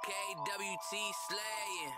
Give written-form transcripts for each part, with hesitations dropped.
KWT slaying.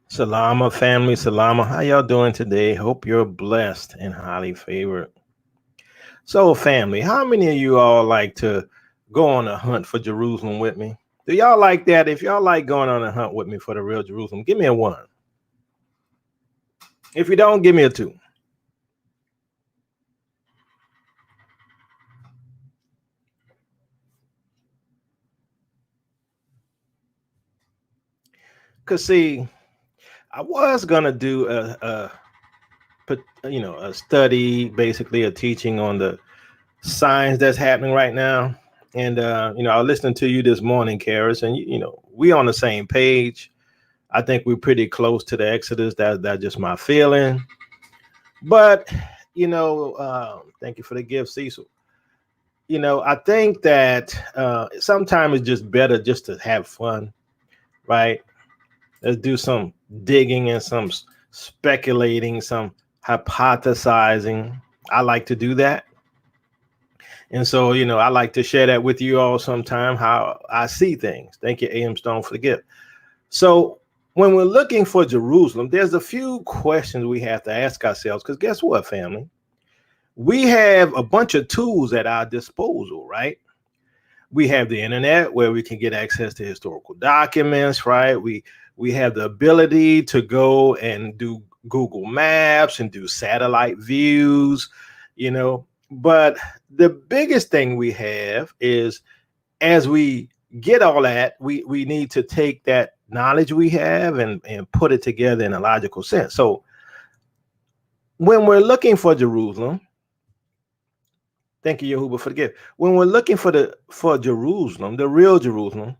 Salama family, salama. How y'all doing today? Hope you're blessed and highly favored. So family, how many of you all like to go on a hunt for Jerusalem with me? Do y'all like that? If y'all like going on a hunt with me for the real Jerusalem, give me a 1. If you don't, give me a 2. Cause see, I was gonna do a study, basically a teaching on the science that's happening right now. And I was listening to you this morning, Karis, and we on the same page. I think we're pretty close to the Exodus. That's just my feeling. But thank you for the gift, Cecil. I think that sometimes it's just better just to have fun, right? Let's do some digging and some speculating, some hypothesizing. I like to do that. And so, I like to share that with you all sometime, how I see things. Thank you, A.M. Stone, for the gift. So when we're looking for Jerusalem, there's a few questions we have to ask ourselves, because guess what, family? We have a bunch of tools at our disposal, right? We have the internet where we can get access to historical documents, right? We have the ability to go and do Google Maps and do satellite views, But the biggest thing we have is, as we get all that, we need to take that knowledge we have and put it together in a logical sense. So when we're looking for Jerusalem, thank you, Yehuba, for the gift. When we're looking for Jerusalem, the real Jerusalem,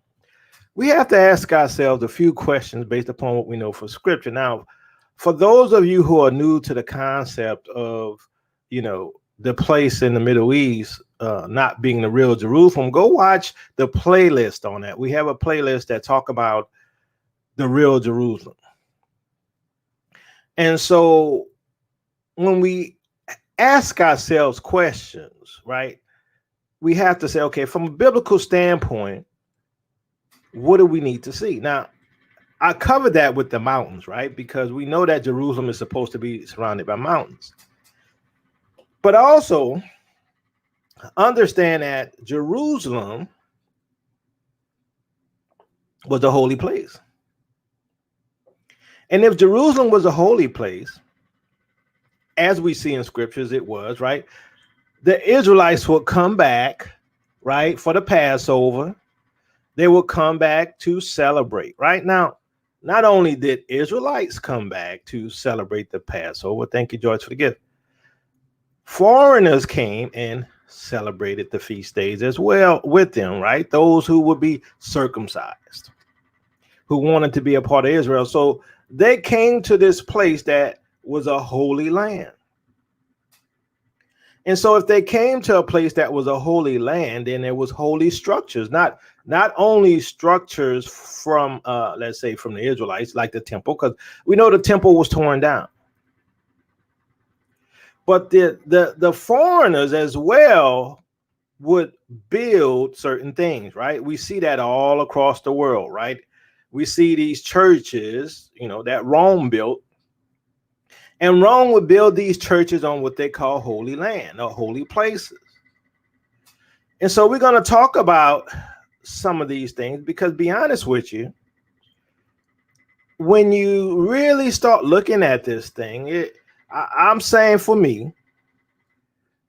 we have to ask ourselves a few questions based upon what we know from Scripture. Now, for those of you who are new to the concept of, the place in the Middle East not being the real Jerusalem, go watch the playlist on that. We have a playlist that talk about the real Jerusalem. And so when we ask ourselves questions, right, we have to say, okay, from a biblical standpoint, what do we need to see? Now, I covered that with the mountains, right? Because we know that Jerusalem is supposed to be surrounded by mountains. But also understand that Jerusalem was a holy place. And if Jerusalem was a holy place, as we see in scriptures, it was, right? The Israelites would come back, right, for the Passover. They would come back to celebrate, right? Now, not only did Israelites come back to celebrate the Passover, thank you, George, for the gift. Foreigners came and celebrated the feast days as well with them, right? Those who would be circumcised, who wanted to be a part of Israel. So they came to this place that was a holy land. And so if they came to a place that was a holy land, then there was holy structures, not only structures from, let's say, from the Israelites, like the temple, because we know the temple was torn down. But the foreigners as well would build certain things, right? We see that all across the world, right? We see these churches, that Rome built. And Rome would build these churches on what they call holy land or holy places. And so we're going to talk about some of these things because, be honest with you, when you really start looking at this thing, I'm saying for me,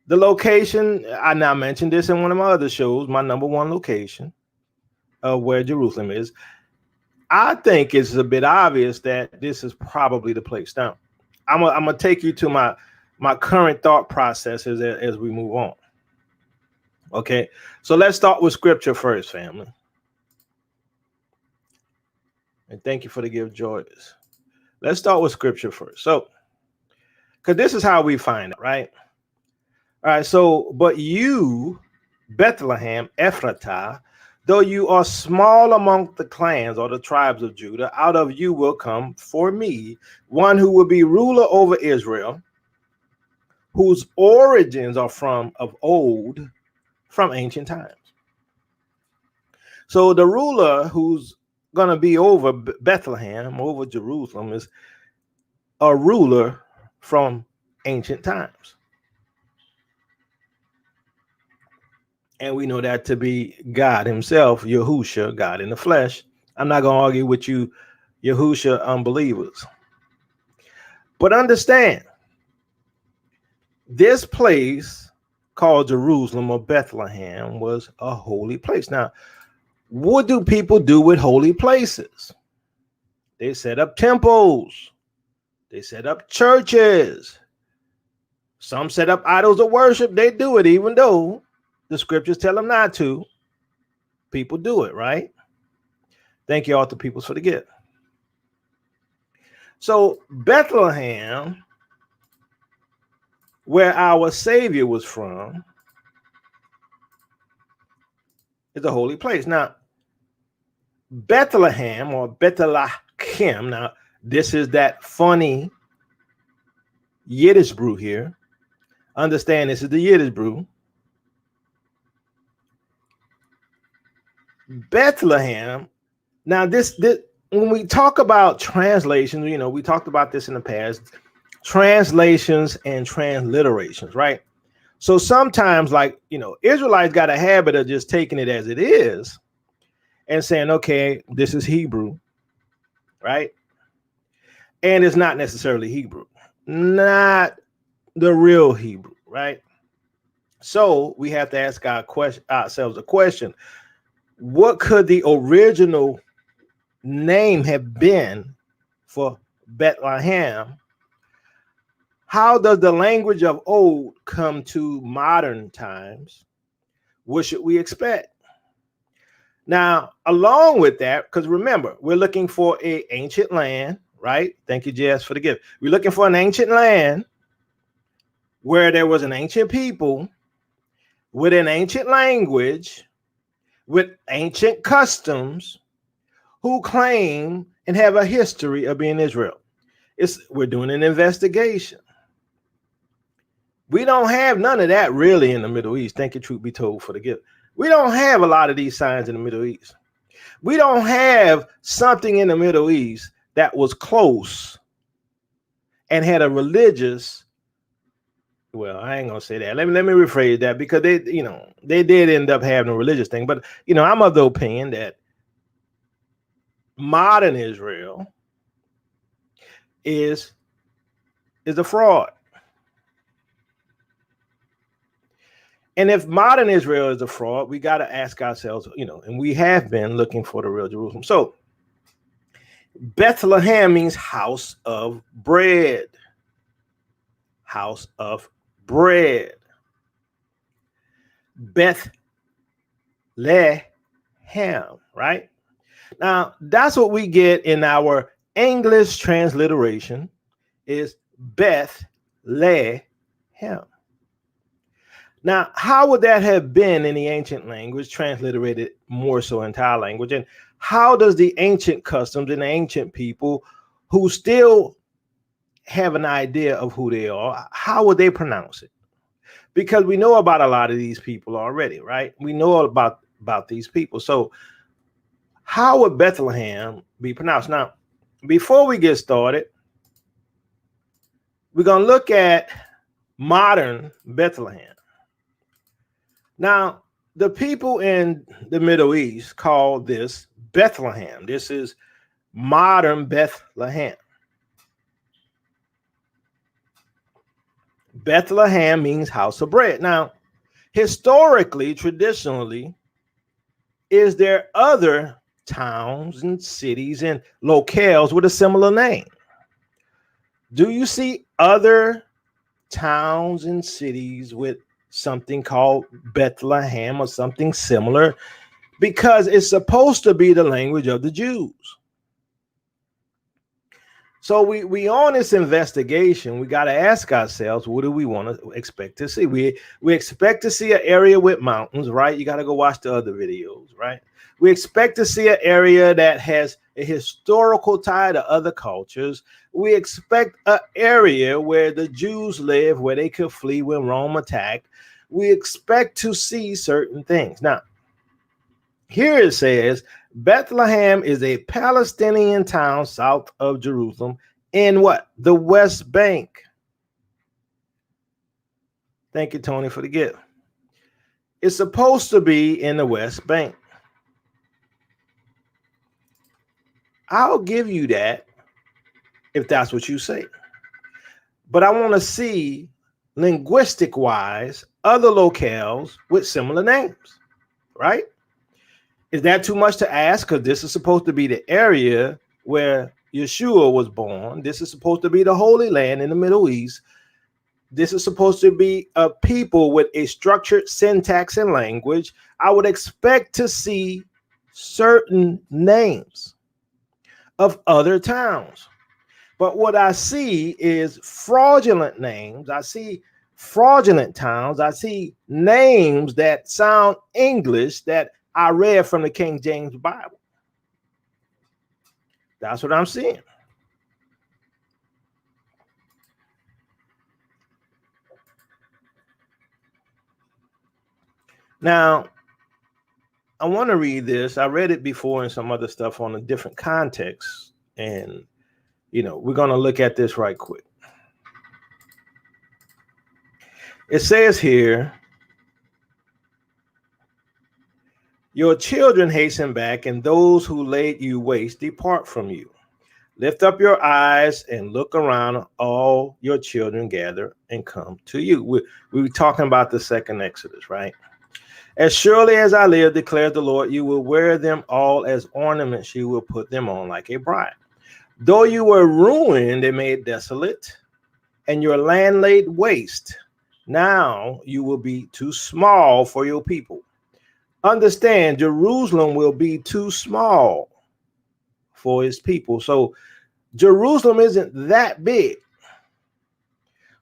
the location, I now mentioned this in one of my other shows, my number one location of where Jerusalem is. I think it's a bit obvious that this is probably the place. Now, I'm gonna take you to my current thought processes as we move on. Okay, so let's start with scripture first, family. And thank you for the gift, Joyce. Let's start with scripture first. So, because this is how we find it, right? All right, so, but you, Bethlehem, Ephratah, though you are small among the clans or the tribes of Judah, out of you will come for me one who will be ruler over Israel, whose origins are from of old, from ancient times. So the ruler who's going to be over Bethlehem, over Jerusalem, is a ruler from ancient times. And we know that to be God himself, Yahusha, God in the flesh. I'm not going to argue with you, Yahusha unbelievers. But understand, this place called Jerusalem or Bethlehem was a holy place. Now, what do people do with holy places? They set up temples. They set up churches. Some set up idols of worship. They do it even though the scriptures tell them not to. People do it, right? Thank you, Altar Peoples, for the gift. So Bethlehem, where our Savior was from, is a holy place. Now, Bethlehem or Bethlehem, now this is that funny Yiddish brew here. Understand, this is the Yiddish brew. Bethlehem. Now, this when we talk about translations, you know, we talked about this in the past, translations and transliterations, right? So sometimes, like, you know, Israelites got a habit of just taking it as it is and saying, okay, this is Hebrew, right? And it's not necessarily Hebrew, not the real Hebrew, right? So we have to ask ourselves a question. What could the original name have been for Bethlehem? How does the language of old come to modern times? What should we expect? Now, along with that, because remember, we're looking for an ancient land, right? Thank you, Jess, for the gift. We're looking for an ancient land where there was an ancient people with an ancient language, with ancient customs, who claim and have a history of being Israel. We're doing an investigation. We don't have none of that really in the Middle East. Thank you, truth be told, for the gift. We don't have a lot of these signs in the Middle East. We don't have something in the Middle East that was close and had a religious, well, I ain't gonna say that. Let me rephrase that, because they did end up having a religious thing. But I'm of the opinion that modern Israel is a fraud. And if modern Israel is a fraud, we got to ask ourselves, and we have been looking for the real Jerusalem. So Bethlehem means house of bread. House of bread. Bethlehem, right? Now, that's what we get in our English transliteration, is Bethlehem. Now, how would that have been in the ancient language, transliterated more so into our language? And how does the ancient customs and the ancient people who still have an idea of who they are, how would they pronounce it? Because we know about a lot of these people already, right? We know about these people. So how would Bethlehem be pronounced? Now, before we get started, we're going to look at modern Bethlehem. Now, the people in the Middle East call this Bethlehem. This is modern Bethlehem. Bethlehem means house of bread. Now, historically, traditionally, is there other towns and cities and locales with a similar name? Do you see other towns and cities with something called Bethlehem or something similar? Because it's supposed to be the language of the Jews. So we on this investigation, we got to ask ourselves, what do we want to expect to see? We expect to see an area with mountains, right? You got to go watch the other videos, right? We expect to see an area that has a historical tie to other cultures. We expect an area where the Jews live, where they could flee when Rome attacked. We expect to see certain things. Now, here it says, Bethlehem is a Palestinian town south of Jerusalem in what? The West Bank. Thank you, Tony, for the gift. It's supposed to be in the West Bank. I'll give you that if that's what you say. But I want to see, linguistic-wise, other locales with similar names, right? Is that too much to ask? Because this is supposed to be the area where Yeshua was born. This is supposed to be the Holy Land in the Middle East. This is supposed to be a people with a structured syntax and language. I would expect to see certain names of other towns. But what I see is fraudulent names. I see fraudulent towns. I see names that sound English that I read from the King James Bible. That's what I'm seeing. Now, I want to read this. I read it before and some other stuff on a different context. And, we're going to look at this right quick. It says here, your children hasten back, and those who laid you waste depart from you. Lift up your eyes and look around. All your children gather and come to you. We were talking about the second Exodus, right? As surely as I live, declares the Lord, you will wear them all as ornaments. You will put them on like a bride. Though you were ruined and made desolate, and your land laid waste, now you will be too small for your people. Understand, Jerusalem will be too small for his people. So Jerusalem isn't that big.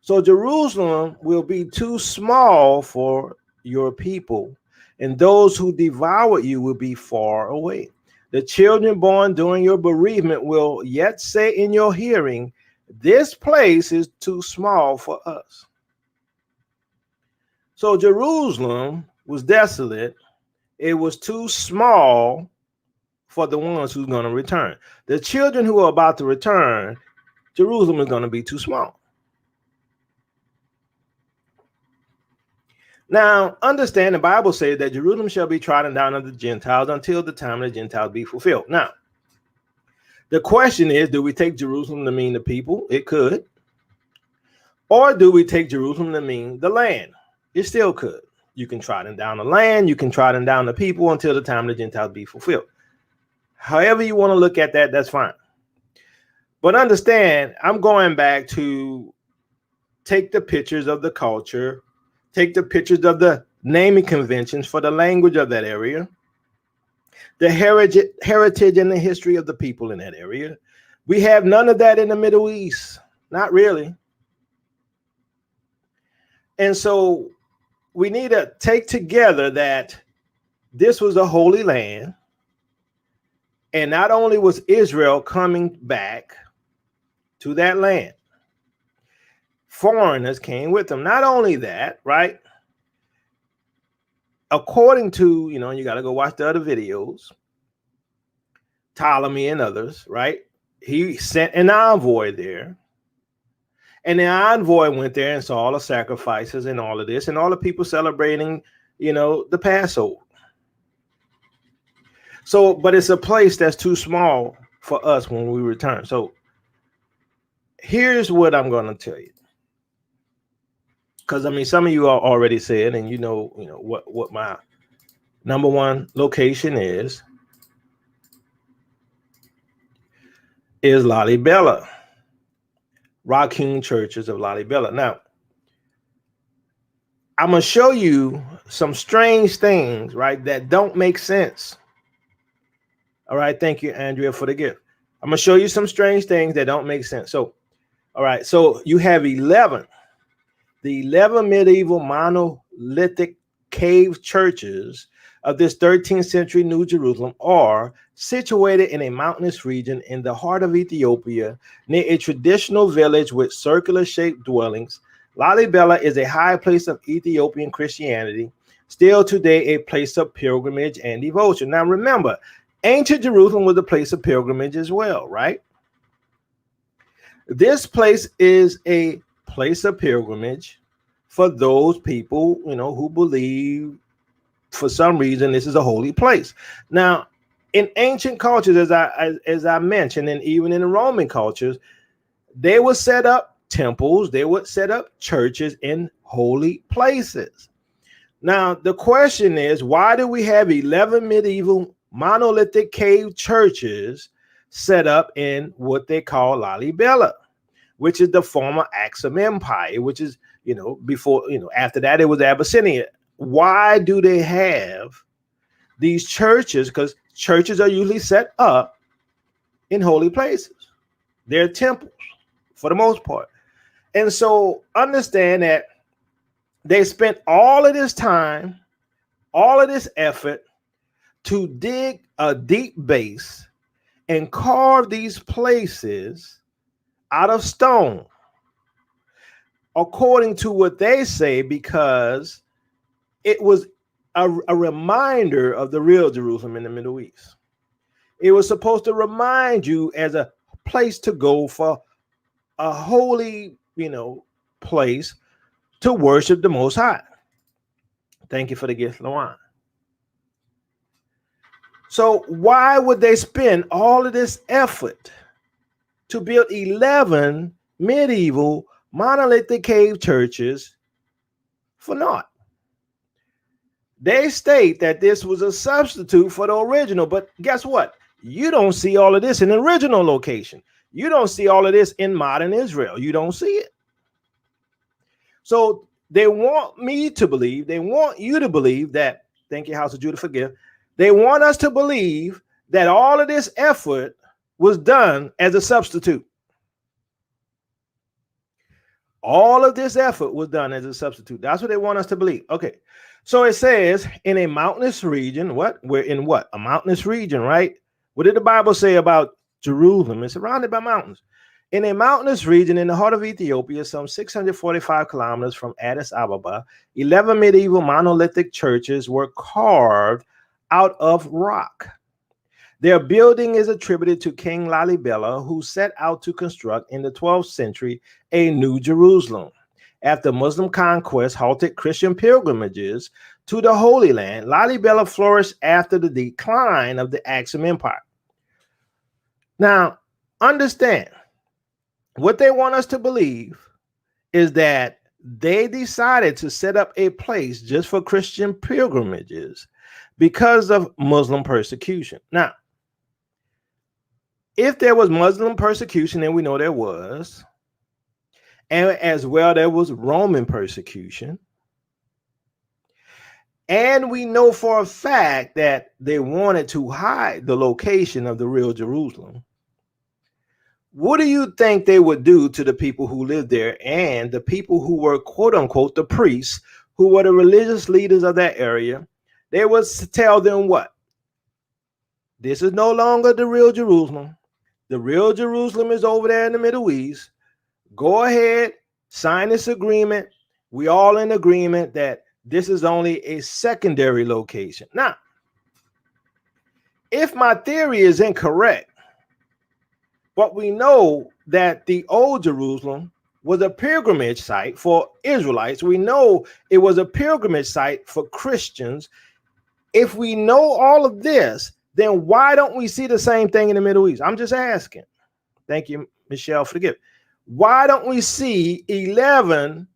So Jerusalem will be too small for your people, and those who devour you will be far away. The children born during your bereavement will yet say in your hearing, this place is too small for us. So Jerusalem was desolate. It was too small for the ones who's going to return. The children who are about to return, Jerusalem is going to be too small. Now, understand the Bible says that Jerusalem shall be trodden down of the Gentiles until the time of the Gentiles be fulfilled. Now, the question is, do we take Jerusalem to mean the people? It could. Or do we take Jerusalem to mean the land? It still could. You can trodden down the land. You can trodden down the people until the time of the Gentiles be fulfilled. However you want to look at that, that's fine. But understand, I'm going back to take the pictures of the culture, take the pictures of the naming conventions for the language of that area, the heritage and the history of the people in that area. We have none of that in the Middle East. Not really. And so we need to take together that this was a holy land. And not only was Israel coming back to that land, foreigners came with them. Not only that, right? According to, you got to go watch the other videos, Ptolemy and others, right? He sent an envoy there. And the envoy went there and saw all the sacrifices and all of this and all the people celebrating, the Passover. So, but it's a place that's too small for us when we return. So here's what I'm going to tell you. Because I mean, some of you are already said, and you know what my number one location is Lalibela, Rock-hewn churches of Lalibela. Now, I'm going to show you some strange things, right, that don't make sense. All right. Thank you, Andrea, for the gift. I'm going to show you some strange things that don't make sense. So, all right. So you have 11. The 11 medieval monolithic cave churches of this 13th century New Jerusalem are situated in a mountainous region in the heart of Ethiopia, near a traditional village with circular-shaped dwellings. Lalibela is a high place of Ethiopian Christianity, still today a place of pilgrimage and devotion. Now remember, ancient Jerusalem was a place of pilgrimage as well, right? This place is a place of pilgrimage for those people, who believe for some reason this is a holy place. Now, in ancient cultures, as I mentioned, and even in the Roman cultures, they would set up temples, they would set up churches in holy places. Now, the question is, why do we have 11 medieval monolithic cave churches set up in what they call Lalibela, which is the former Axum Empire, which is, before, after that it was Abyssinia. Why do they have these churches? Because churches are usually set up in holy places. They're temples for the most part. And so understand that they spent all of this time, all of this effort to dig a deep base and carve these places out of stone, according to what they say, because it was a reminder of the real Jerusalem in the Middle East. It was supposed to remind you as a place to go for a holy, place to worship the Most High. Thank you for the gift, Luan. So why would they spend all of this effort to build 11 medieval monolithic cave churches for naught? They state that this was a substitute for the original, but guess what? You don't see all of this in the original location. You don't see all of this in modern Israel. You don't see it. So they want me to believe, they want you to believe that, thank you, House of Judah, forgive. They want us to believe that all of this effort was done as a substitute. All of this effort was done as a substitute. That's what they want us to believe. Okay. So it says in a mountainous region, what? We're in what? A mountainous region, right? What did the Bible say about Jerusalem? It's surrounded by mountains. In a mountainous region in the heart of Ethiopia, some 645 kilometers from Addis Ababa, 11 medieval monolithic churches were carved out of rock. Their building is attributed to King Lalibela, who set out to construct in the 12th century a new Jerusalem. After Muslim conquest halted Christian pilgrimages to the Holy Land, Lalibela flourished after the decline of the Axum Empire. Now, understand, what they want us to believe is that they decided to set up a place just for Christian pilgrimages because of Muslim persecution. Now, if there was Muslim persecution, and we know there was, and as well there was Roman persecution, and we know for a fact that they wanted to hide the location of the real Jerusalem, what do you think they would do to the people who lived there and the people who were, quote unquote, the priests, who were the religious leaders of that area? They would tell them what? This is no longer the real Jerusalem. The real Jerusalem is over there in the Middle East. Go ahead, sign this agreement. We all in agreement that this is only a secondary location. Now, if my theory is incorrect, but we know that the old Jerusalem was a pilgrimage site for Israelites. We know it was a pilgrimage site for Christians. If we know all of this, then why don't we see the same thing in the Middle East? I'm just asking. Thank you, Michelle, for the gift. Why don't we see 11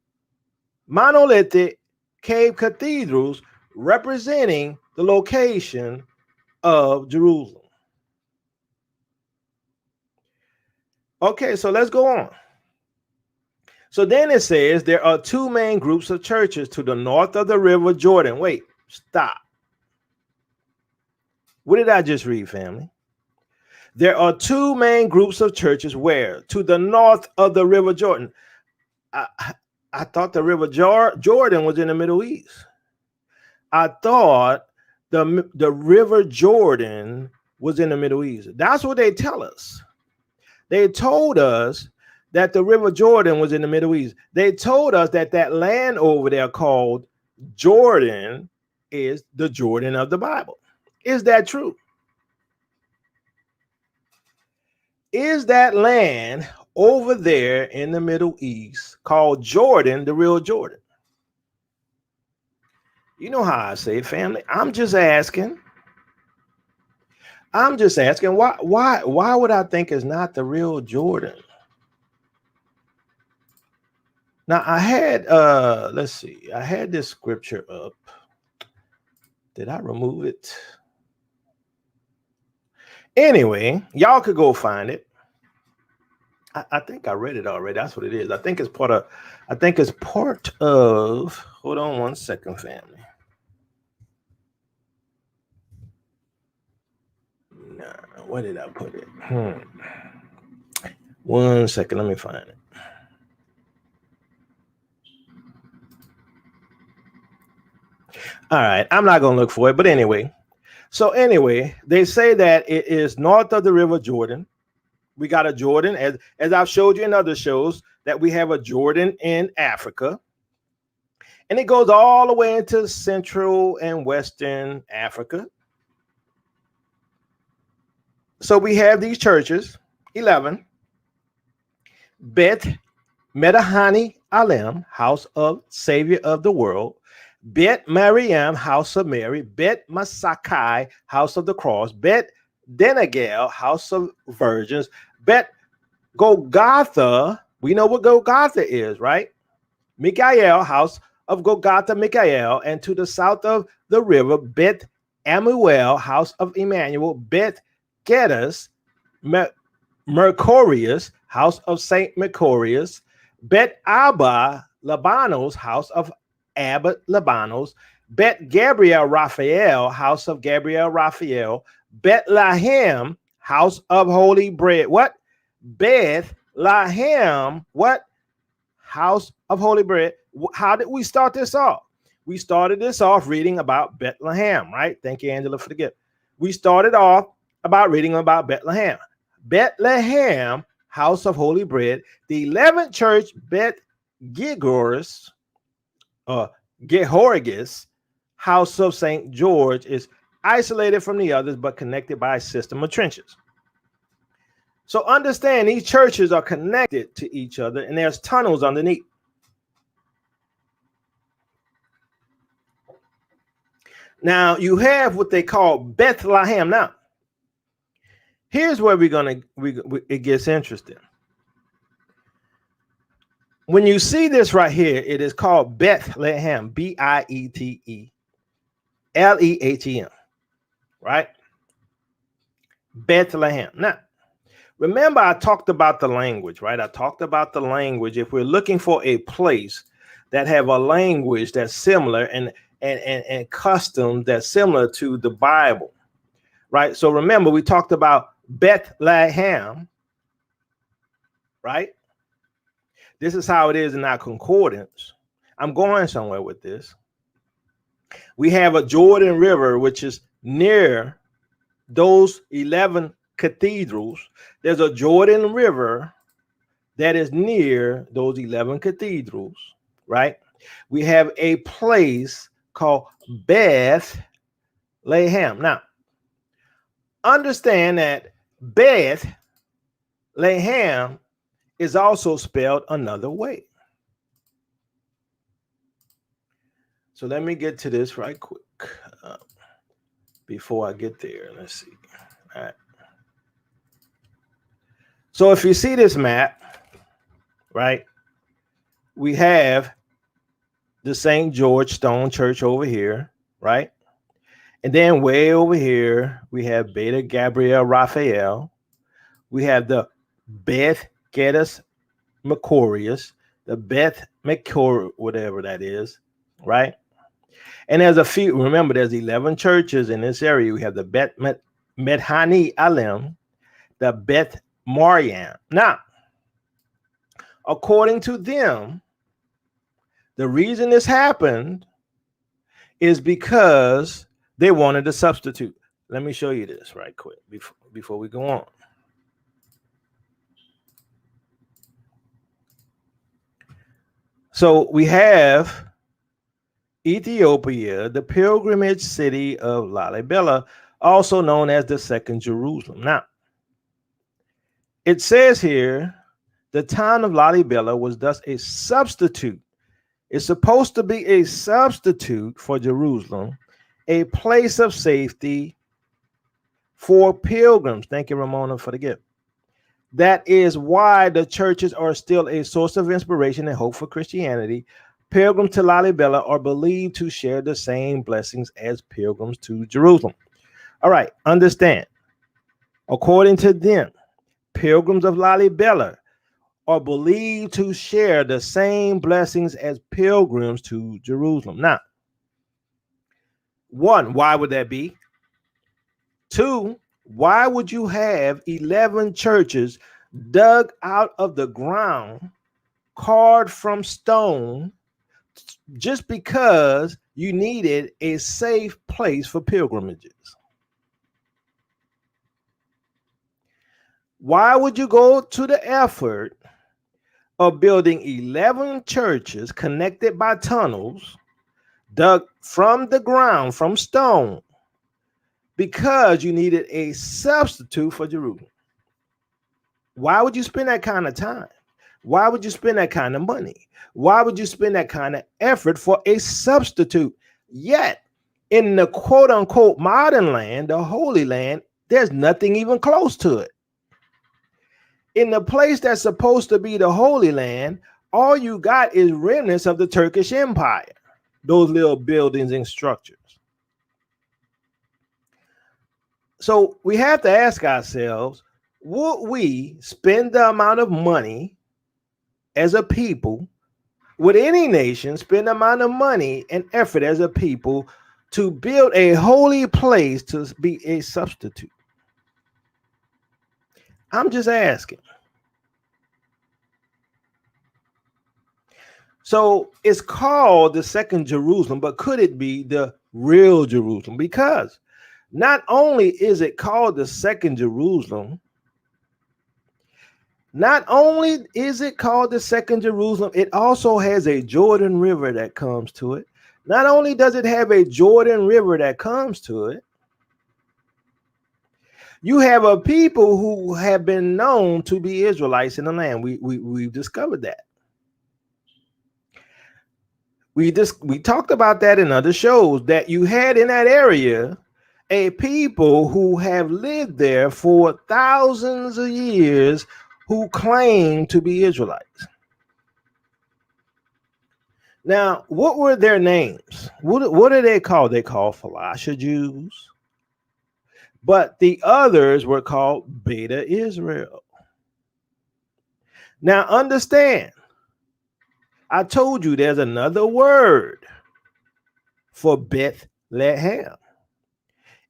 monolithic cave cathedrals representing the location of Jerusalem? Okay, so let's go on. So then it says there are two main groups of churches to the north of the river Jordan. Wait, stop. What did I just read, family? There are two main groups of churches where? To the north of the river Jordan. I thought the river Jordan was in the Middle East. I thought the river Jordan was in the Middle East. That's what they tell us. They told us that the river Jordan was in the Middle East. They told us that that land over there called Jordan is the Jordan of the Bible. Is that true? Is that land over there in the Middle East called Jordan the real Jordan? You know how I say it, family. I'm just asking. Why would I think it's not the real Jordan? Now I had let's see, I had this scripture up. Did I remove it? Anyway, y'all could go find it. I think I read it already. That's what it is. I think it's part of, hold on one second, family. Nah, where did I put it? 1 second, let me find it. All right, I'm not gonna look for it, but anyway. So anyway, they say that it is north of the river Jordan. We got a Jordan, as I've showed you in other shows, that we have a Jordan in Africa. And it goes all the way into Central and Western Africa. So we have these churches, 11. Bet Medahani Alem, House of Savior of the World. Bet Mariam, House of Mary. Bet Masakai, House of the Cross. Bet Denagal, House of Virgins. Bet Golgotha, we know what Golgotha is, right? Michael, House of Golgotha, Michael, and to the south of the river, Bet Amuel, House of Emmanuel. Bet Geddes, Mercurius, House of Saint Mercurius. Bet Abba, Labanos, House of Abbot Labanos. Bet Gabriel Raphael, House of Gabriel Raphael. Bethlehem, House of Holy Bread. What? Bethlehem, what? House of Holy Bread. How did we start this off? We started this off reading about Bethlehem, right? Thank you, Angela, for the gift. We started off about reading about Bethlehem. Bethlehem, House of Holy Bread. The 11th church, Bet Gigorus, Gehorgis, House of St. George, is isolated from the others, but connected by a system of trenches. So understand these churches are connected to each other and there's tunnels underneath. Now you have what they call Bethlehem. Now, here's where it gets interesting. When you see this right here, it is called Bethlehem, Bethlehem, right? Bethlehem. Now, remember I talked about the language, right? I talked about the language. If we're looking for a place that have a language that's similar and custom that's similar to the Bible, right? So remember, we talked about Bethlehem, right? This is how it is in our concordance. I'm going somewhere with this. We have a Jordan River, which is near those 11 cathedrals. There's a Jordan River that is near those 11 cathedrals, right? We have a place called Bethlehem. Now, understand that Bethlehem is also spelled another way. So let me get to this right quick. before I get there. Let's see. All right. So if you see this map, right, we have the St. George Stone Church over here, right? And then way over here, we have Beta Gabriel Raphael. We have the Beth Geddes Macorius, the Beth Macor, whatever that is, right? And there's a few, remember, there's 11 churches in this area. We have the Beth Medhani Alim, the Beth Mariam. Now, according to them, the reason this happened is because they wanted a substitute. Let me show you this right quick before we go on. So we have Ethiopia, the pilgrimage city of Lalibela, also known as the Second Jerusalem. Now, it says here, the town of Lalibela was thus a substitute. It's supposed to be a substitute for Jerusalem, a place of safety for pilgrims. Thank you, Ramona, for the gift. That is why the churches are still a source of inspiration and hope for Christianity. Pilgrims to Lalibela are believed to share the same blessings as pilgrims to Jerusalem. All right, understand. According to them, pilgrims of Lalibela are believed to share the same blessings as pilgrims to Jerusalem. Now, one, why would that be? Two, why would you have 11 churches dug out of the ground, carved from stone, just because you needed a safe place for pilgrimages? Why would you go to the effort of building 11 churches connected by tunnels, dug from the ground, from stone, because you needed a substitute for Jerusalem? Why would you spend that kind of time? Why would you spend that kind of money? Why would you spend that kind of effort for a substitute? Yet, in the quote unquote modern land, the Holy Land, there's nothing even close to it. In the place that's supposed to be the Holy Land, all you got is remnants of the Turkish Empire, those little buildings and structures. So we have to ask ourselves, would we spend the amount of money as a people, would any nation spend the amount of money and effort as a people to build a holy place to be a substitute? I'm just asking. So it's called the Second Jerusalem, but could it be the real Jerusalem? Because not only is it called the Second Jerusalem, it also has a Jordan River that comes to it. Not only does it have a Jordan River that comes to it, you have a people who have been known to be Israelites in the land. We've discovered that. We talked about that in other shows, that you had in that area a people who have lived there for thousands of years who claim to be Israelites. Now, what were their names? What are they called? They called Falasha Jews, but the others were called Beta Israel. Now, understand, I told you there's another word for Bethlehem.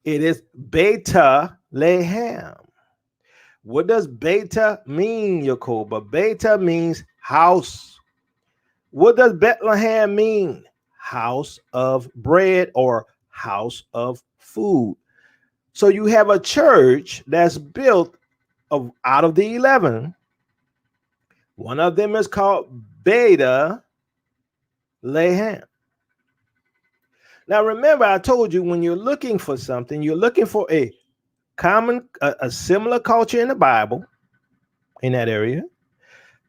It is Beta Lehem. What does Beta mean, Yakoba? Beta means house. What does Bethlehem mean? House of bread or house of food. So you have a church that's built out of the 11. One of them is called Beta Lehem. Now, remember, I told you when you're looking for something, you're looking for a similar culture in the Bible, in that area.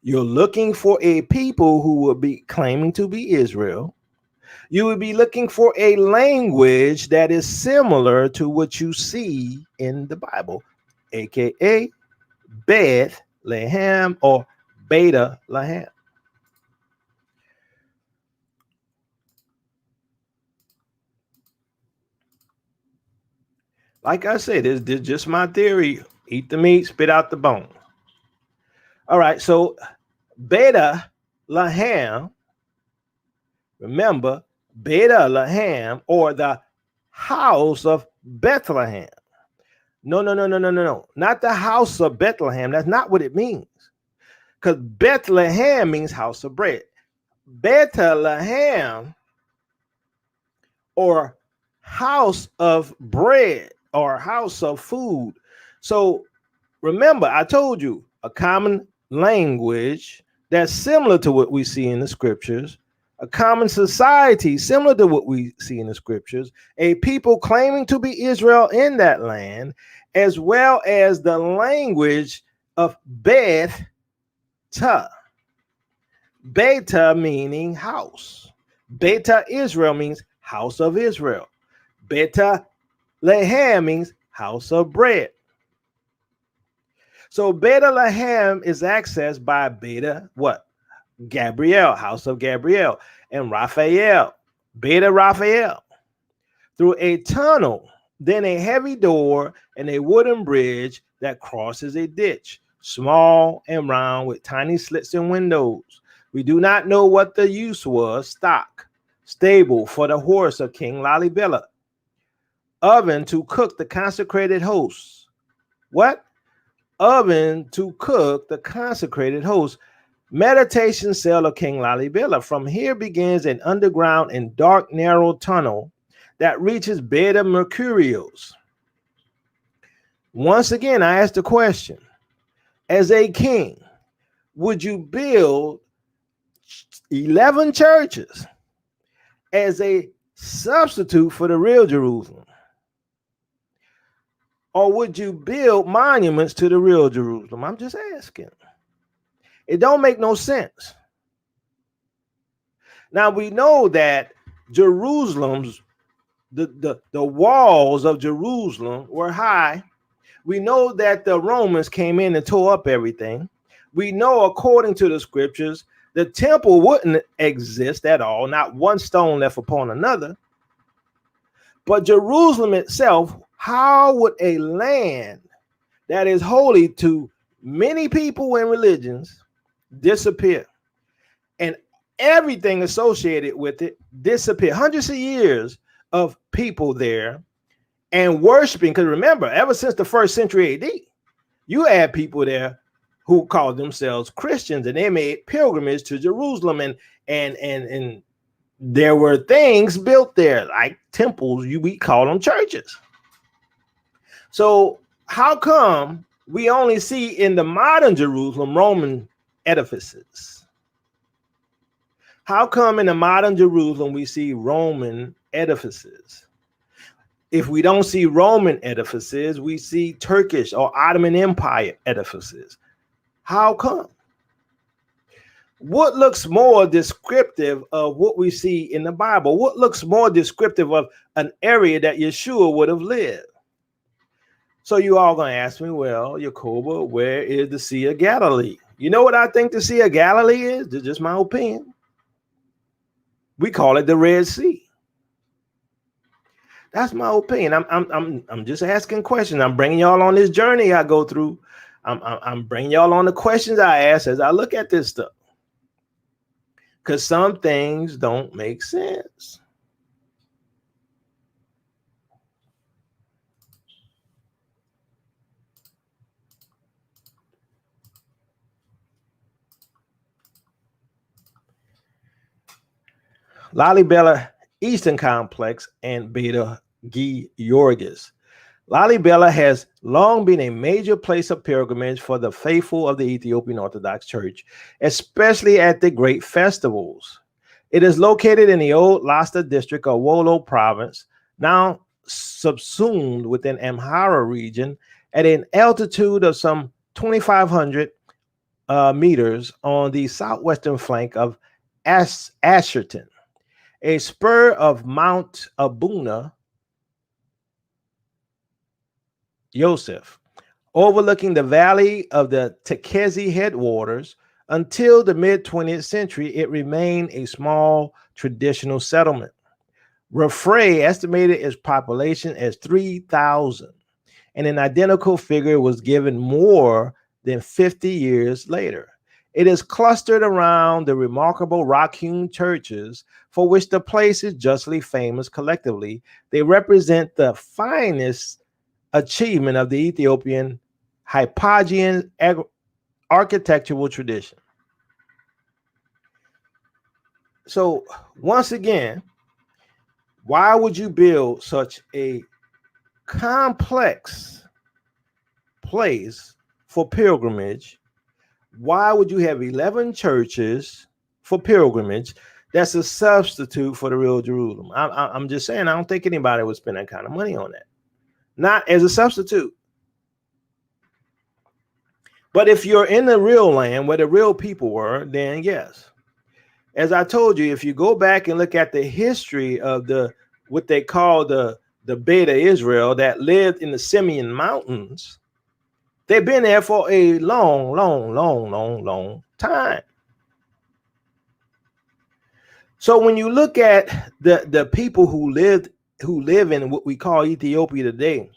You're looking for a people who will be claiming to be Israel. You would be looking for a language that is similar to what you see in the Bible, aka Bethlehem or Beta Lehem. Like I said, this is just my theory. Eat the meat, spit out the bone. All right, so Beta Lehem, remember, Beta Lehem, or the house of Bethlehem. No, no, no, no, no, no, no. Not the house of Bethlehem. That's not what it means. Because Bethlehem means house of bread. Bethlehem, or house of bread, or house of food. So remember, I told you a common language that's similar to what we see in the scriptures, a common society similar to what we see in the scriptures, a people claiming to be Israel in that land, as well as the language of Beth Ta. Beta meaning house. Beta Israel means house of Israel. Beta Lehem means house of bread. So Beta Lehem is accessed by Beta what? Gabriel, house of Gabriel, and Raphael, Beta Raphael, through a tunnel, then a heavy door and a wooden bridge that crosses a ditch, small and round with tiny slits and windows. We do not know what the use was: stock, stable for the horse of King Lalibela, oven to cook the consecrated hosts. What? Oven to cook the consecrated hosts. Meditation cell of King Lalibela. From here begins an underground and dark, narrow tunnel that reaches Beta Mercurials. Once again, I ask the question: as a king, would you build 11 churches as a substitute for the real Jerusalem? Or would you build monuments to the real Jerusalem? I'm just asking. It don't make no sense. Now we know that Jerusalem's the walls of Jerusalem were high. We know that the Romans came in and tore up everything. We know, according to the scriptures, the temple wouldn't exist at all, not one stone left upon another. But Jerusalem itself, how would a land that is holy to many people and religions disappear? And everything associated with it disappear. Hundreds of years of people there and worshiping. Because remember, ever since the 1st century AD, you had people there who called themselves Christians, and they made pilgrimage to Jerusalem, and there were things built there like temples. We call them churches. So how come we only see in the modern Jerusalem Roman edifices? How come in the modern Jerusalem we see Roman edifices? If we don't see Roman edifices, we see Turkish or Ottoman Empire edifices. How come? What looks more descriptive of what we see in the Bible? What looks more descriptive of an area that Yeshua would have lived? So you all going to ask me, well, Yakoba, where is the Sea of Galilee? You know what I think the Sea of Galilee is? This is just my opinion. We call it the Red Sea. That's my opinion. I'm just asking questions. I'm bringing y'all on this journey I go through. I'm bringing y'all on the questions I ask as I look at this stuff. Because some things don't make sense. Lalibela Eastern Complex and Beta Georgis. Lalibela has long been a major place of pilgrimage for the faithful of the Ethiopian Orthodox Church, especially at the great festivals. It is located in the old Lasta district of Wollo province, now subsumed within Amhara region at an altitude of some 2,500 meters on the southwestern flank of Asherton. a spur of Mount Abuna, Yosef, overlooking the valley of the Tekezi headwaters. Until the mid 20th century, it remained a small traditional settlement. Rafray estimated its population as 3,000, and an identical figure was given more than 50 years later. It is clustered around the remarkable rock-hewn churches for which the place is justly famous collectively. They represent the finest achievement of the Ethiopian Hypogean architectural tradition. So once again, why would you build such a complex place for pilgrimage? Why would you have 11 churches for pilgrimage? That's a substitute for the real Jerusalem. I'm just saying, I don't think anybody would spend that kind of money on that. Not as a substitute. But if you're in the real land where the real people were, then yes. As I told you, if you go back and look at the history of what they call the Beta Israel that lived in the Simeon Mountains, they've been there for a long time. So when you look at the people who live in what we call Ethiopia today,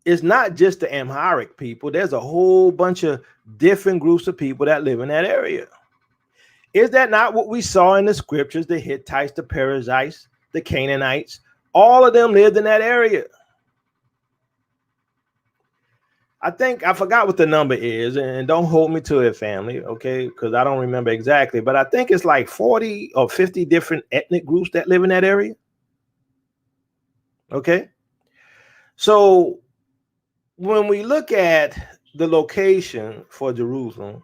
it's not just the Amharic people. There's a whole bunch of different groups of people that live in that area. Is that not what we saw in the scriptures? The Hittites, the Perizzites, the Canaanites, all of them lived in that area. I think I forgot what the number is, and don't hold me to it, family, okay? Because I don't remember exactly, but I think it's like 40 or 50 different ethnic groups that live in that area. Okay. So when we look at the location for Jerusalem,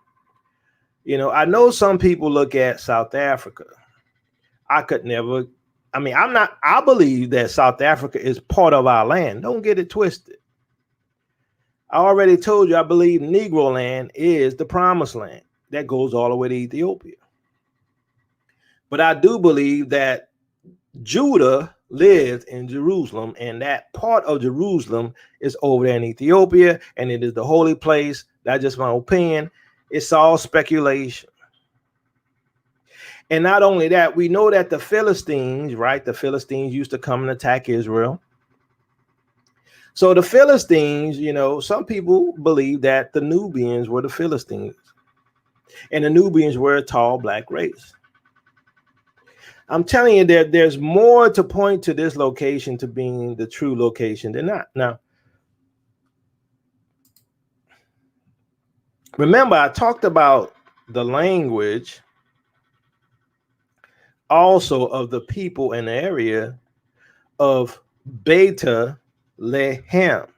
you know, I know some people look at South Africa. I believe that South Africa is part of our land. Don't get it twisted. I already told you, I believe Negro land is the promised land that goes all the way to Ethiopia. But I do believe that Judah lived in Jerusalem, and that part of Jerusalem is over there in Ethiopia, and it is the holy place. That's just my opinion. It's all speculation. And not only that, we know that the Philistines, right? The Philistines used to come and attack Israel. So the Philistines, you know, some people believe that the Nubians were the Philistines, and the Nubians were a tall black race. I'm telling you that there's more to point to this location to being the true location than not. Now, remember, I talked about the language also of the people in the area of Beta Lehem.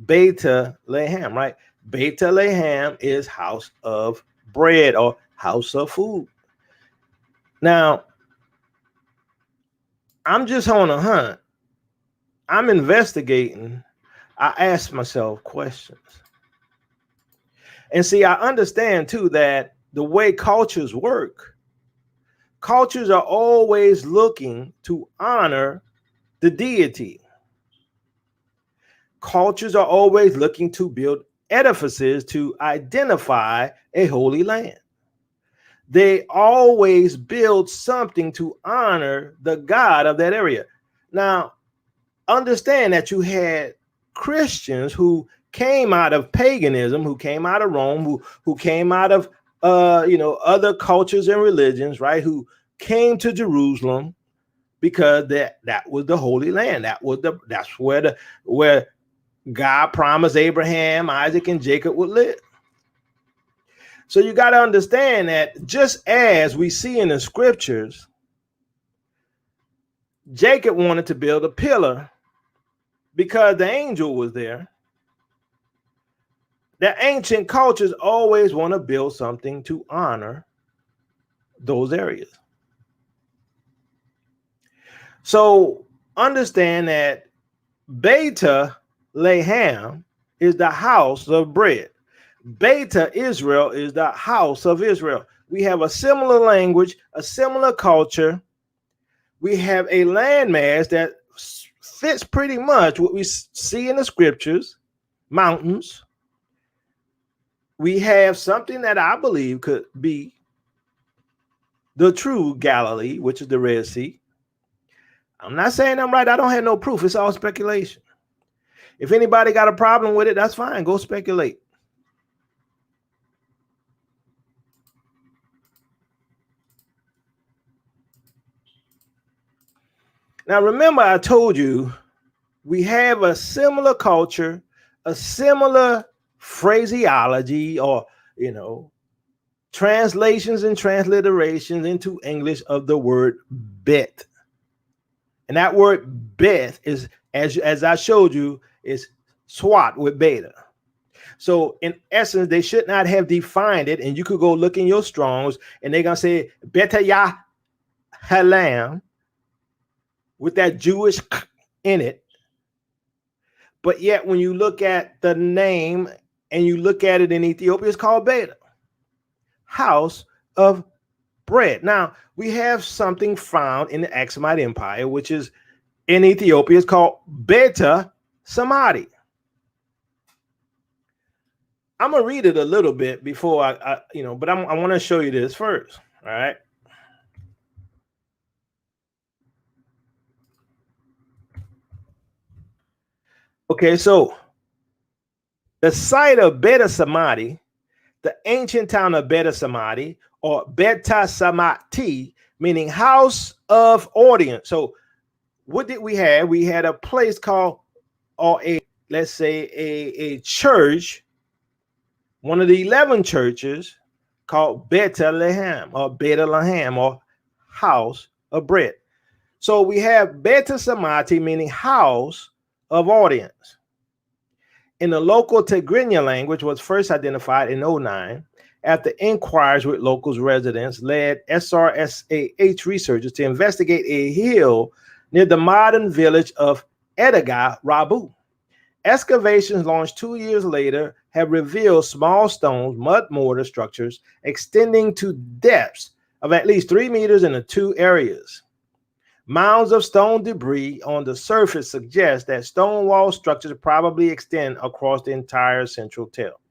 Beta Lehem, right? Beta Lehem is house of bread or house of food. Now, I'm just on a hunt. I'm investigating. I ask myself questions. And see, I understand too that the way cultures work, cultures are always looking to honor the deity. Cultures are always looking to build edifices to identify a holy land. They always build something to honor the God of that area. Now, understand that you had Christians who came out of paganism, who came out of Rome, who came out of other cultures and religions, right? Who came to Jerusalem because that was the Holy Land. That's where God promised Abraham, Isaac, and Jacob would live. So you got to understand that just as we see in the scriptures, Jacob wanted to build a pillar because the angel was there. The ancient cultures always want to build something to honor those areas. So understand that Beta Lehem is the house of bread. Beta Israel is the house of Israel. We have a similar language, a similar culture. We have a landmass that fits pretty much what we see in the scriptures, mountains. We have something that I believe could be the true Galilee, which is the Red Sea. I'm not saying I'm right. I don't have no proof. It's all speculation. If anybody got a problem with it, that's fine. Go speculate. Now, remember, I told you we have a similar culture, a similar phraseology, or, translations and transliterations into English of the word bet. And that word bet is, as I showed you, is SWAT with beta. So in essence, they should not have defined it. And you could go look in your Strongs and they're going to say beta ya halam with that Jewish in it. But yet when you look at the name and you look at it in Ethiopia, it's called beta, house of bread. Now, we have something found in the Aksumite Empire, which is in Ethiopia. It's called Beta Samadhi. I'm going to read it a little bit before I but I want to show you this first. All right. Okay, so the site of Beta Samadhi, the ancient town of Beta Samadhi, or Beta Samati, meaning house of audience. So what did we have? We had a place called, or let's say a church, one of the 11 churches called Beta Lehem, or house of bread. So we have Beta Samati, meaning house of audience. In the local Tigrinya language, was first identified in 2009 after inquiries with locals residents led SRSAH researchers to investigate a hill near the modern village of Edega Rabu. Excavations launched 2 years later have revealed small stones, mud mortar structures extending to depths of at least 3 meters in the two areas. Mounds of stone debris on the surface suggest that stone wall structures probably extend across the entire central tell.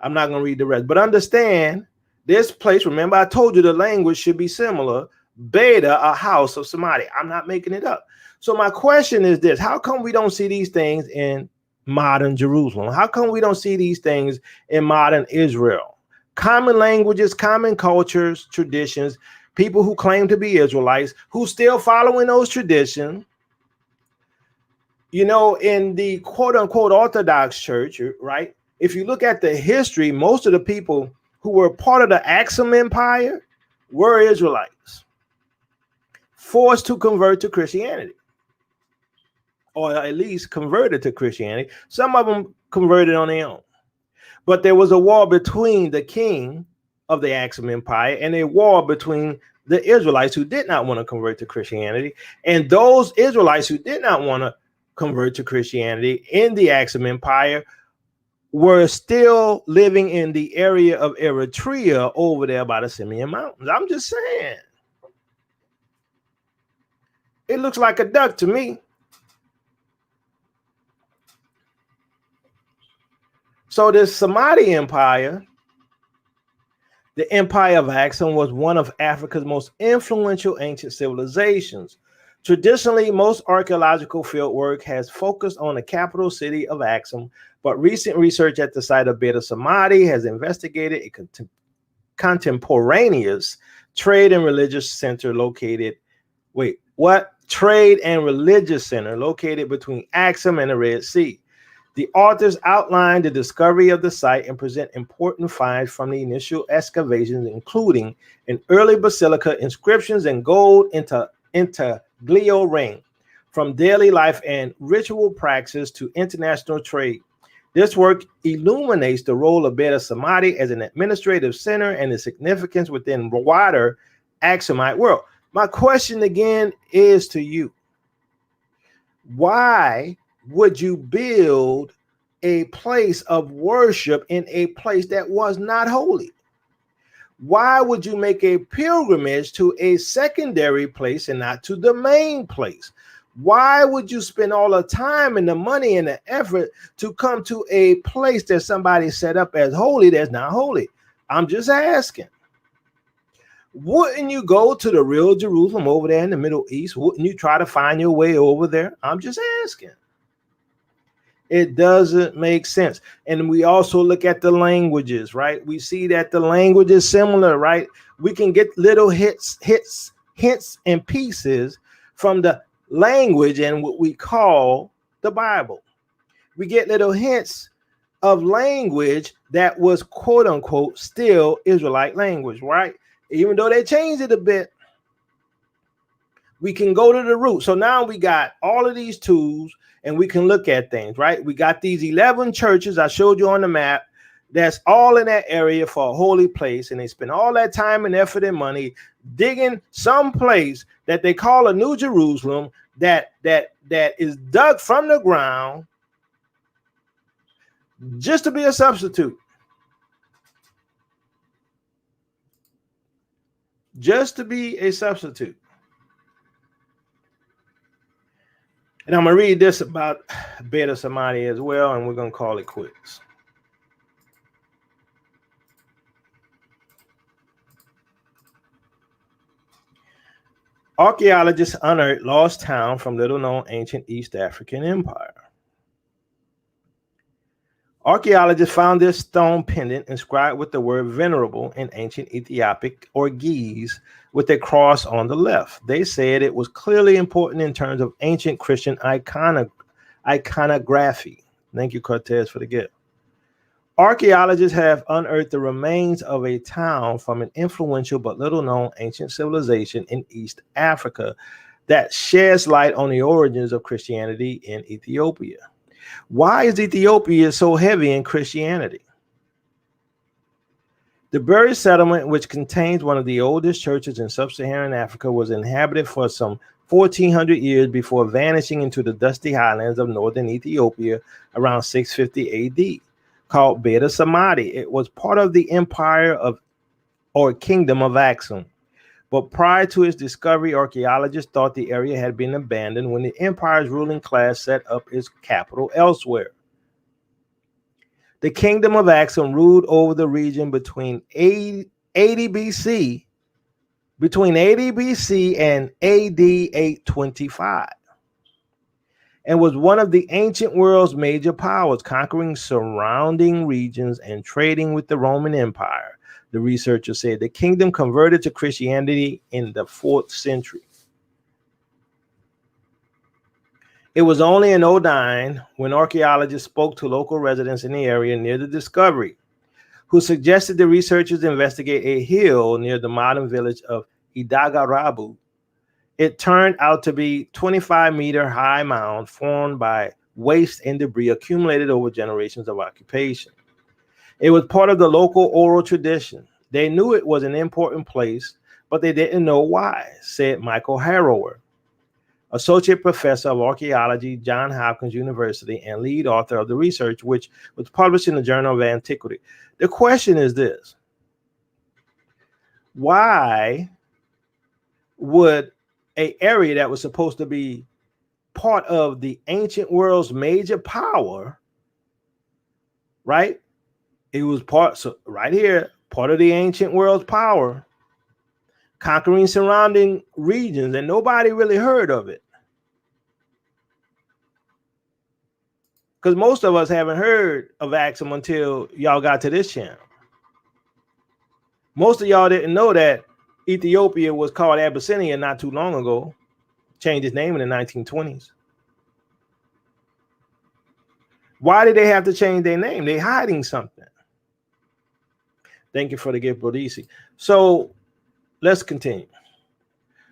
I'm not going to read the rest, but understand this place. Remember, I told you the language should be similar. Beta, a house of Samadhi. I'm not making it up. So my question is this: how come we don't see these things in modern Jerusalem? How come we don't see these things in modern Israel? Common languages, common cultures, traditions, people who claim to be Israelites, who still following those traditions. In the quote unquote Orthodox Church, right? If you look at the history, most of the people who were part of the Aksum Empire were Israelites, forced to convert to Christianity, or at least converted to Christianity. Some of them converted on their own. But there was a war between the king of the Aksum Empire and a war between the Israelites who did not want to convert to Christianity. And those Israelites who did not want to convert to Christianity in the Aksum Empire were still living in the area of Eritrea over there by the Simeon Mountains. I'm just saying. It looks like a duck to me. So this Samadhi Empire, the Empire of Aksum, was one of Africa's most influential ancient civilizations. Traditionally, most archaeological fieldwork has focused on the capital city of Aksum, but recent research at the site of Beta Samadhi has investigated a contemporaneous trade and religious center located, trade and religious center located between Aksum and the Red Sea. The authors outline the discovery of the site and present important finds from the initial excavations, including an early basilica, inscriptions, and gold intaglio ring. From daily life and ritual practice to international trade, this work illuminates the role of Beta Samadhi as an administrative center and the significance within the wider Aksumite world. My question again is to you: why would you build a place of worship in a place that was not holy? Why would you make a pilgrimage to a secondary place and not to the main place? Why would you spend all the time and the money and the effort to come to a place that somebody set up as holy that's not holy? I'm just asking. Wouldn't you go to the real Jerusalem over there in the Middle East? Wouldn't you try to find your way over there? I'm just asking. It doesn't make sense. And we also look at the languages, right? We see that the language is similar, right? We can get little hints and pieces from the language and what we call the Bible. We get little hints of language that was quote unquote still Israelite language, right? Even though they changed it a bit, we can go to the root. So now we got all of these tools and we can look at things, right? We got these 11 churches I showed you on the map that's all in that area for a holy place. And they spend all that time and effort and money digging some place that they call a New Jerusalem that is dug from the ground just to be a substitute. Just to be a substitute. And I'm going to read this about Beta Samadhi as well, and we're going to call it quits. Archaeologists unearthed lost town from little-known ancient East African empire. Archaeologists found this stone pendant inscribed with the word venerable in ancient Ethiopic or Ge'ez with a cross on the left. They said it was clearly important in terms of ancient Christian iconography. Thank you, Cortez, for the gift. Archaeologists have unearthed the remains of a town from an influential but little-known ancient civilization in East Africa that sheds light on the origins of Christianity in Ethiopia. Why is Ethiopia so heavy in Christianity? The buried settlement, which contains one of the oldest churches in sub-Saharan Africa, was inhabited for some 1,400 years before vanishing into the dusty highlands of northern Ethiopia around 650 AD. Called Beta Samadhi. It was part of the empire of or kingdom of Axum. But prior to its discovery, archaeologists thought the area had been abandoned when the empire's ruling class set up its capital elsewhere. The kingdom of Axum ruled over the region between 80 BC and AD 825. And was one of the ancient world's major powers, conquering surrounding regions and trading with the Roman Empire. The researcher said the kingdom converted to Christianity in the 4th century. It was only in 2009 when archaeologists spoke to local residents in the area near the discovery, who suggested the researchers investigate a hill near the modern village of Idagarabu. It turned out to be 25-meter high mound formed by waste and debris accumulated over generations of occupation. It was part of the local oral tradition. They knew it was an important place, but they didn't know why, said Michael Harrower, associate professor of archaeology, Johns Hopkins University, and lead author of the research, which was published in the Journal of Antiquity. The question is this: why would an area that was supposed to be part of the ancient world's major power, right? It was part, so right here, part of the ancient world's power, conquering surrounding regions, and nobody really heard of it. Because most of us haven't heard of Axum until y'all got to this channel. Most of y'all didn't know that Ethiopia was called Abyssinia not too long ago, changed its name in the 1920s. Why did they have to change their name? They're hiding something. Thank you for the gift, Bodisi. So let's continue.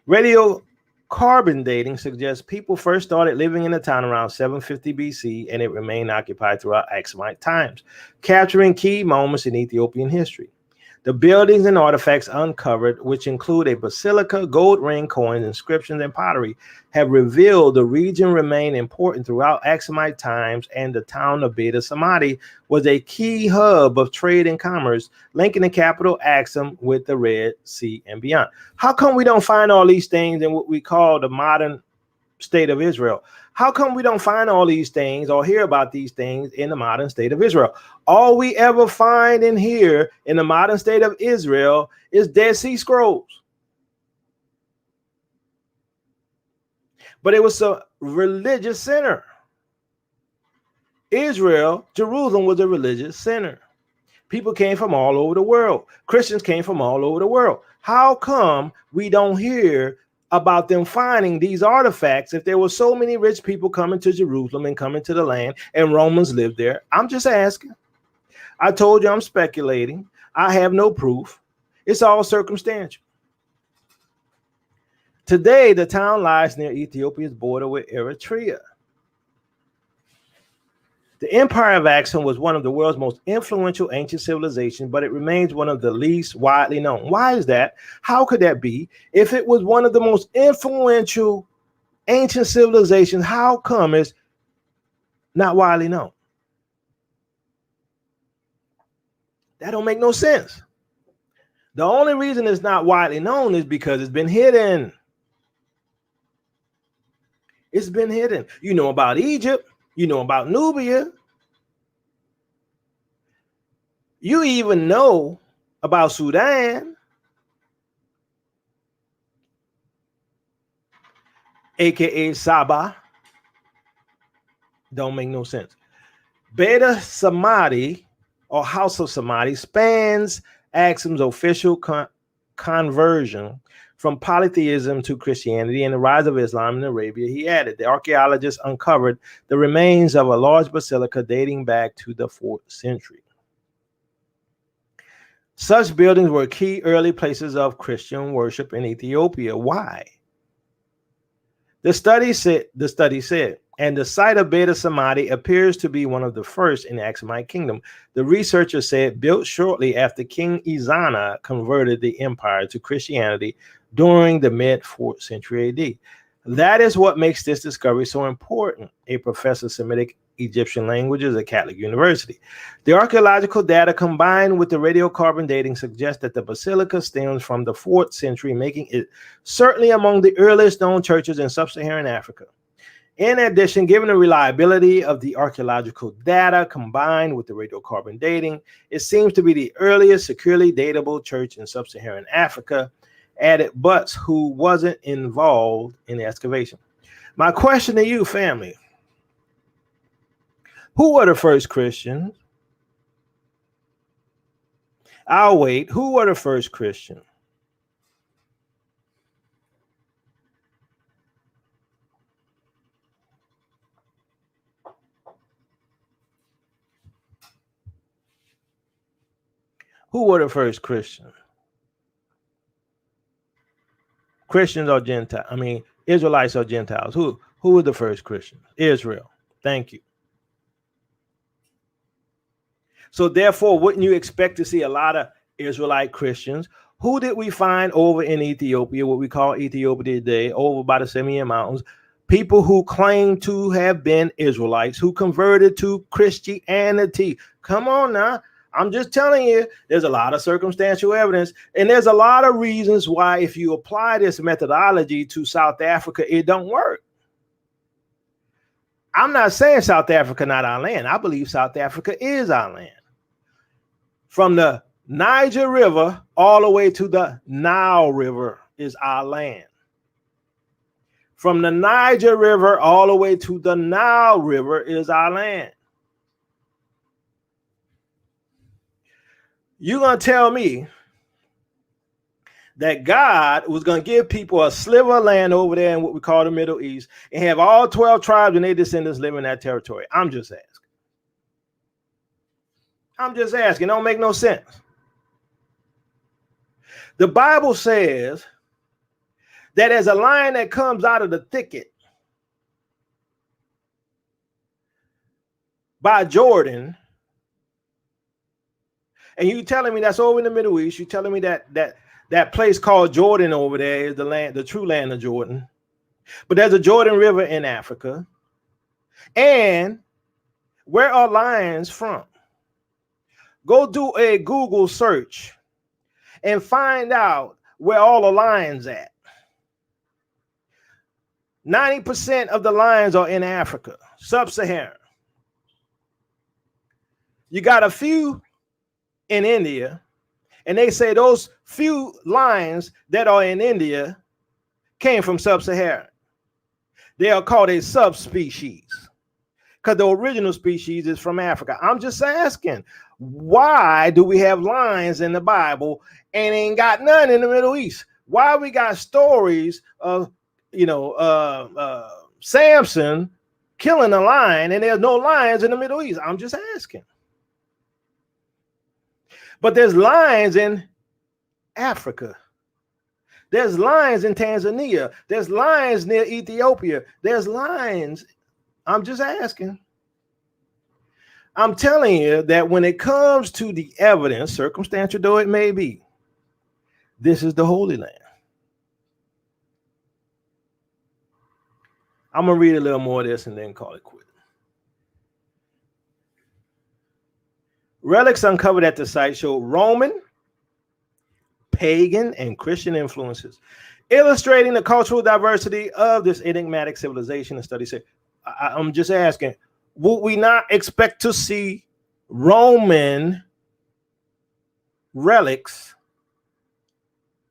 Radiocarbon dating suggests people first started living in the town around 750 BC, and it remained occupied throughout Axumite times, capturing key moments in Ethiopian history. The buildings and artifacts uncovered, which include a basilica, gold ring, coins, inscriptions, and pottery, have revealed the region remained important throughout Aksumite times, and the town of Beta Samadhi was a key hub of trade and commerce, linking the capital Aksum with the Red Sea and beyond. How come we don't find all these things in what we call the modern state of Israel? How come we don't find all these things or hear about these things in the modern state of Israel? All we ever find and hear in the modern state of Israel is Dead Sea Scrolls. But it was a religious center. Israel, Jerusalem was a religious center. People came from all over the world. Christians came from all over the world. How come we don't hear about them finding these artifacts if there were so many rich people coming to Jerusalem and coming to the land and Romans lived there? I'm just asking. I told you I'm speculating. I have no proof. It's all circumstantial. Today, the town lies near Ethiopia's border with Eritrea. The Empire of Aksum was one of the world's most influential ancient civilizations, but it remains one of the least widely known. Why is that? How could that be? If it was one of the most influential ancient civilizations, how come it's not widely known? That don't make no sense. The only reason it's not widely known is because it's been hidden. It's been hidden. You know about Egypt. You know about Nubia. You even know about Sudan, aka Saba. Don't make no sense. Beta Samadhi, or House of Samadhi, spans Aksum's official conversion from polytheism to Christianity and the rise of Islam in Arabia. He added, the archaeologists uncovered the remains of a large basilica dating back to the 4th century. Such buildings were key early places of Christian worship in Ethiopia. Why? The study said, and the site of Beta Samadhi appears to be one of the first in the Aksumite kingdom. The researchers said built shortly after King Izana converted the empire to Christianity during the mid-4th century AD. That is what makes this discovery so important, a professor of Semitic Egyptian languages at Catholic University. The archaeological data combined with the radiocarbon dating suggests that the basilica stems from the 4th century, making it certainly among the earliest known churches in sub-Saharan Africa. In addition, given the reliability of the archaeological data combined with the radiocarbon dating, it seems to be the earliest securely datable church in sub-Saharan Africa, added Butts, who wasn't involved in the excavation. My question to you, family, who were the first Christians? I'll wait. Who were the first Christians? Who were the first Christians? Christians or Gentiles? I mean, Israelites or Gentiles? Who were the first Christians? Israel. Thank you. So therefore, wouldn't you expect to see a lot of Israelite Christians? Who did we find over in Ethiopia, what we call Ethiopia today, over by the Simeon Mountains? People who claim to have been Israelites, who converted to Christianity. Come on now. I'm just telling you, there's a lot of circumstantial evidence, and there's a lot of reasons why if you apply this methodology to South Africa, it don't work. I'm not saying South Africa not our land. I believe South Africa is our land. From the Niger River all the way to the Nile River is our land. From the Niger River all the way to the Nile River is our land. You're going to tell me that God was going to give people a sliver of land over there in what we call the Middle East and have all 12 tribes and their descendants live in that territory? I'm just asking. It don't make no sense. The Bible says that as a lion that comes out of the thicket by Jordan, And you telling me that's over in the Middle East. You telling me that place called Jordan over there is the land, the true land of Jordan. But there's a Jordan River in Africa. And where are lions from? Go do a Google search and find out where all the lions at. 90% of the lions are in Africa, sub-Saharan. You got a few in India, and they say those few lions that are in India came from sub-Saharan. They are called a subspecies because the original species is from Africa. I'm just asking, why do we have lions in the Bible and ain't got none in the Middle East? Why we got stories of, Samson killing a lion and there's no lions in the Middle East? I'm just asking. But there's lions in Africa. There's lions in Tanzania. There's lions near Ethiopia. There's lions. I'm just asking. I'm telling you that when it comes to the evidence, circumstantial though it may be, this is the Holy Land. I'm going to read a little more of this and then call it quit. Relics uncovered at the site show Roman, pagan, and Christian influences, illustrating the cultural diversity of this enigmatic civilization. The study said, I'm just asking, would we not expect to see Roman relics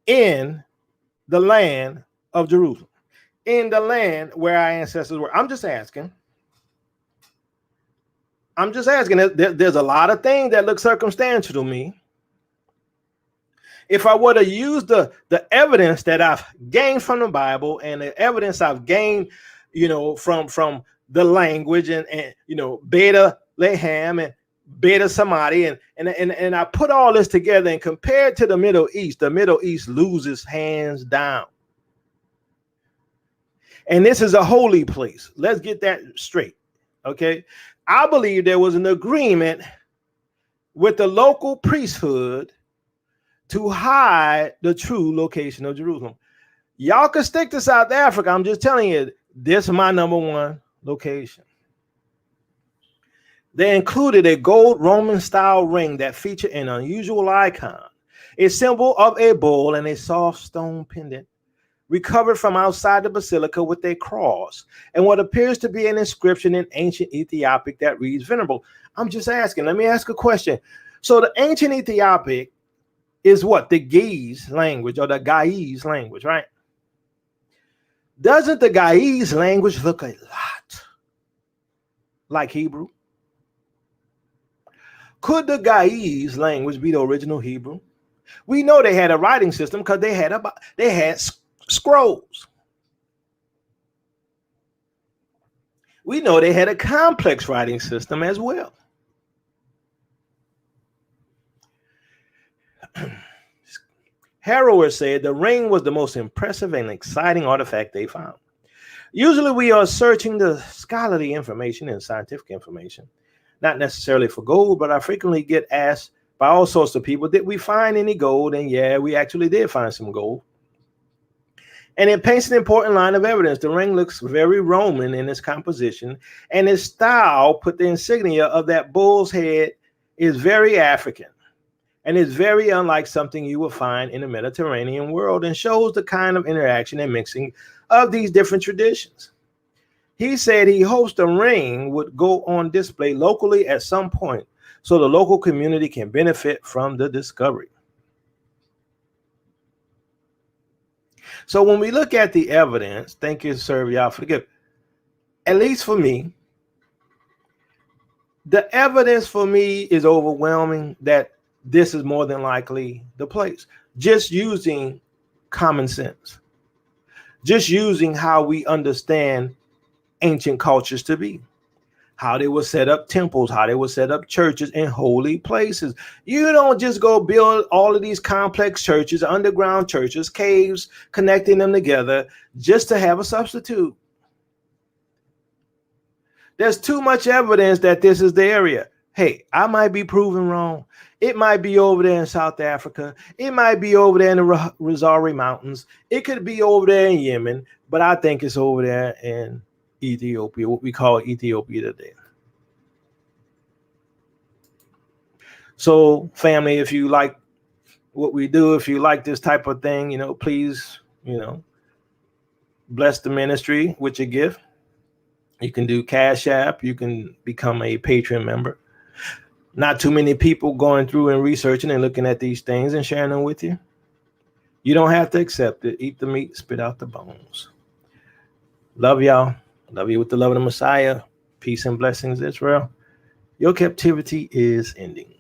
in the land of Jerusalem, in the land where our ancestors were? I'm just asking. There's a lot of things that look circumstantial to me. If I were to use the evidence that I've gained from the Bible and the evidence I've gained, from the language and Beta Laham and Beta Samadhi, and I put all this together and compare it to the Middle East loses hands down. And this is a holy place. Let's get that straight. Okay. I believe there was an agreement with the local priesthood to hide the true location of Jerusalem. Y'all can stick to South Africa. I'm just telling you, this is my number one location. They included a gold Roman style ring that featured an unusual icon, a symbol of a bull and a soft stone pendant, recovered from outside the basilica with a cross and what appears to be an inscription in ancient Ethiopic that reads venerable. I'm just asking, let me ask a question. So the ancient Ethiopic is what? The Ge'ez language or the Ge'ez language, right? Doesn't the Ge'ez language look a lot like Hebrew? Could the Ge'ez language be the original Hebrew? We know they had a writing system because they had scrolls. We know they had a complex writing system as well. Harrower said the ring was the most impressive and exciting artifact they found. Usually we are searching the scholarly information and scientific information, not necessarily for gold, but I frequently get asked by all sorts of people, did we find any gold? And yeah, we actually did find some gold. And it paints an important line of evidence. The ring looks very Roman in its composition, and its style put the insignia of that bull's head is very African. And it's very unlike something you will find in the Mediterranean world and shows the kind of interaction and mixing of these different traditions. He said he hopes the ring would go on display locally at some point so the local community can benefit from the discovery. So when we look at the evidence, thank you, sir, y'all, for the gift. At least for me, the evidence for me is overwhelming that this is more than likely the place. Just using common sense, just using how we understand ancient cultures to be, how they would set up temples, how they would set up churches in holy places. You don't just go build all of these complex churches, underground churches, caves, connecting them together just to have a substitute. There's too much evidence that this is the area. Hey, I might be proven wrong. It might be over there in South Africa. It might be over there in the Rizari Mountains. It could be over there in Yemen, but I think it's over there in Ethiopia, what we call Ethiopia today. So, family, if you like what we do, if you like this type of thing, please, bless the ministry with your gift. You can do Cash App. You can become a Patreon member. Not too many people going through and researching and looking at these things and sharing them with you. You don't have to accept it. Eat the meat, spit out the bones. Love y'all. Love you with the love of the Messiah. Peace and blessings, Israel. Your captivity is ending.